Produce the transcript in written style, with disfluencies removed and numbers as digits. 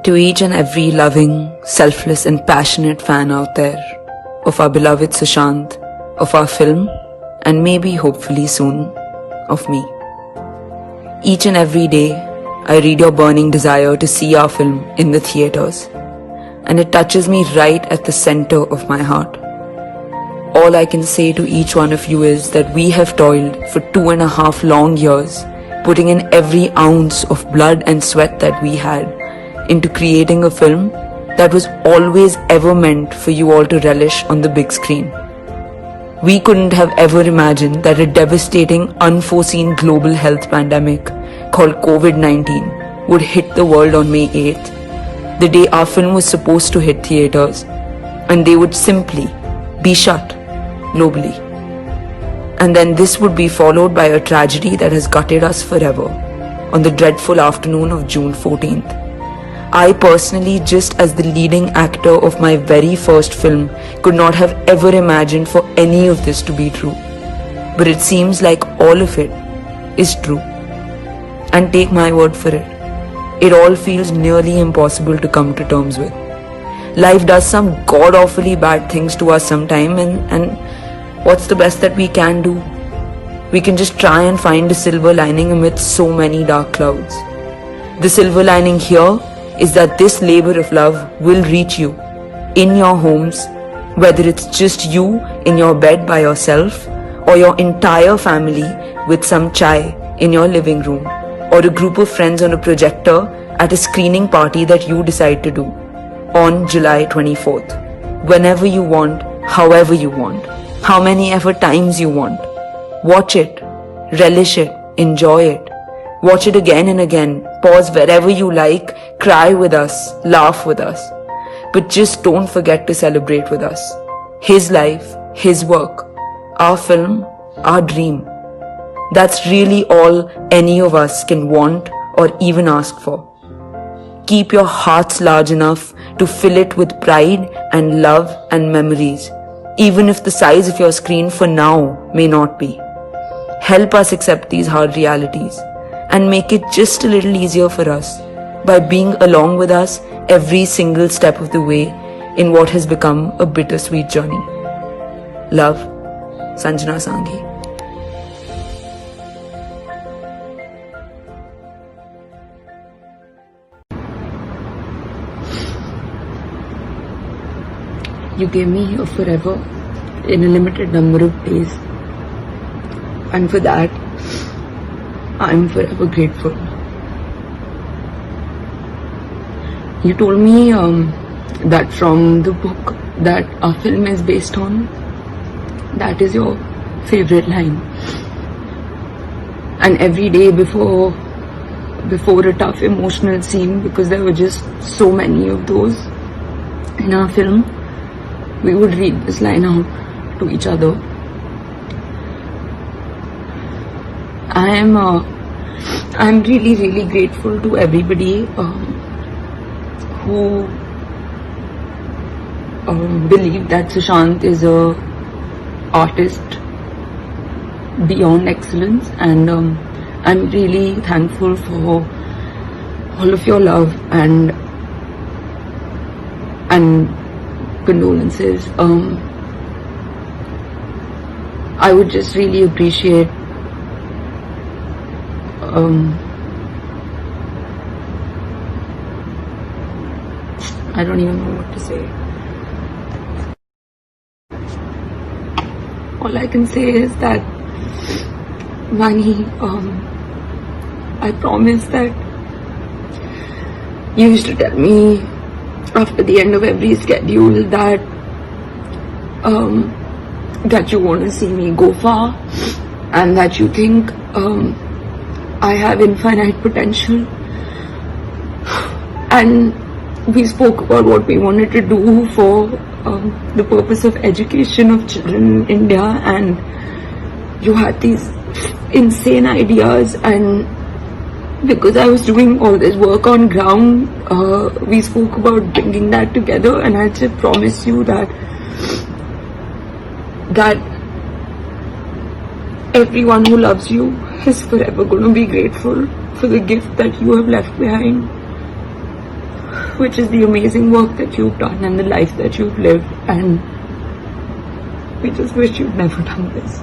To each and every loving, selfless and passionate fan out there of our beloved Sushant, of our film, and maybe hopefully soon, of me. Each and every day, I read your burning desire to see our film in the theatres, and it touches me right at the center of my heart. All I can say to each one of you is that we have toiled for 2.5 long years, putting in every ounce of blood and sweat that we had into creating a film that was always ever meant for you all to relish on the big screen. We couldn't have ever imagined that a devastating, unforeseen global health pandemic called COVID-19 would hit the world on May 8th, the day our film was supposed to hit theatres, and they would simply be shut globally. And then this would be followed by a tragedy that has gutted us forever on the dreadful afternoon of June 14th. I personally, just as the leading actor of my very first film, could not have ever imagined for any of this to be true. But it seems like all of it is true. And take my word for it, it all feels nearly impossible to come to terms with. Life does some god-awfully bad things to us sometime, and what's the best that we can do? We can just try and find a silver lining amidst so many dark clouds. The silver lining here is that this labor of love will reach you in your homes, whether it's just you in your bed by yourself, or your entire family with some chai in your living room, or a group of friends on a projector at a screening party that you decide to do on July 24th. Whenever you want, however you want, how many ever times you want. Watch it, relish it, enjoy it. Watch it again and again, pause wherever you like, cry with us, laugh with us. But just don't forget to celebrate with us. His life, his work, our film, our dream. That's really all any of us can want or even ask for. Keep your hearts large enough to fill it with pride and love and memories, even if the size of your screen for now may not be. Help us accept these hard realities and make it just a little easier for us by being along with us every single step of the way in what has become a bittersweet journey. Love, Sanjana Sanghi. You gave me a forever in a limited number of days, and for that I'm forever grateful. You told me that from the book that our film is based on, that is your favorite line. And every day before a tough emotional scene, because there were just so many of those in our film, we would read this line out to each other. I'm really, really grateful to everybody who believe that Sushant is a artist beyond excellence, and I'm really thankful for all of your love and condolences. I would just really appreciate I don't even know what to say. All I can say is that, Mani, I promise that you used to tell me after the end of every schedule that that you want to see me go far, and that you think I have infinite potential. And we spoke about what we wanted to do for the purpose of education of children in India, and you had these insane ideas, and because I was doing all this work on ground, we spoke about bringing that together, and I just promise you that everyone who loves you is forever going to be grateful for the gift that you have left behind. which is the amazing work that you've done and the life that you've lived, and we just wish you'd never done this.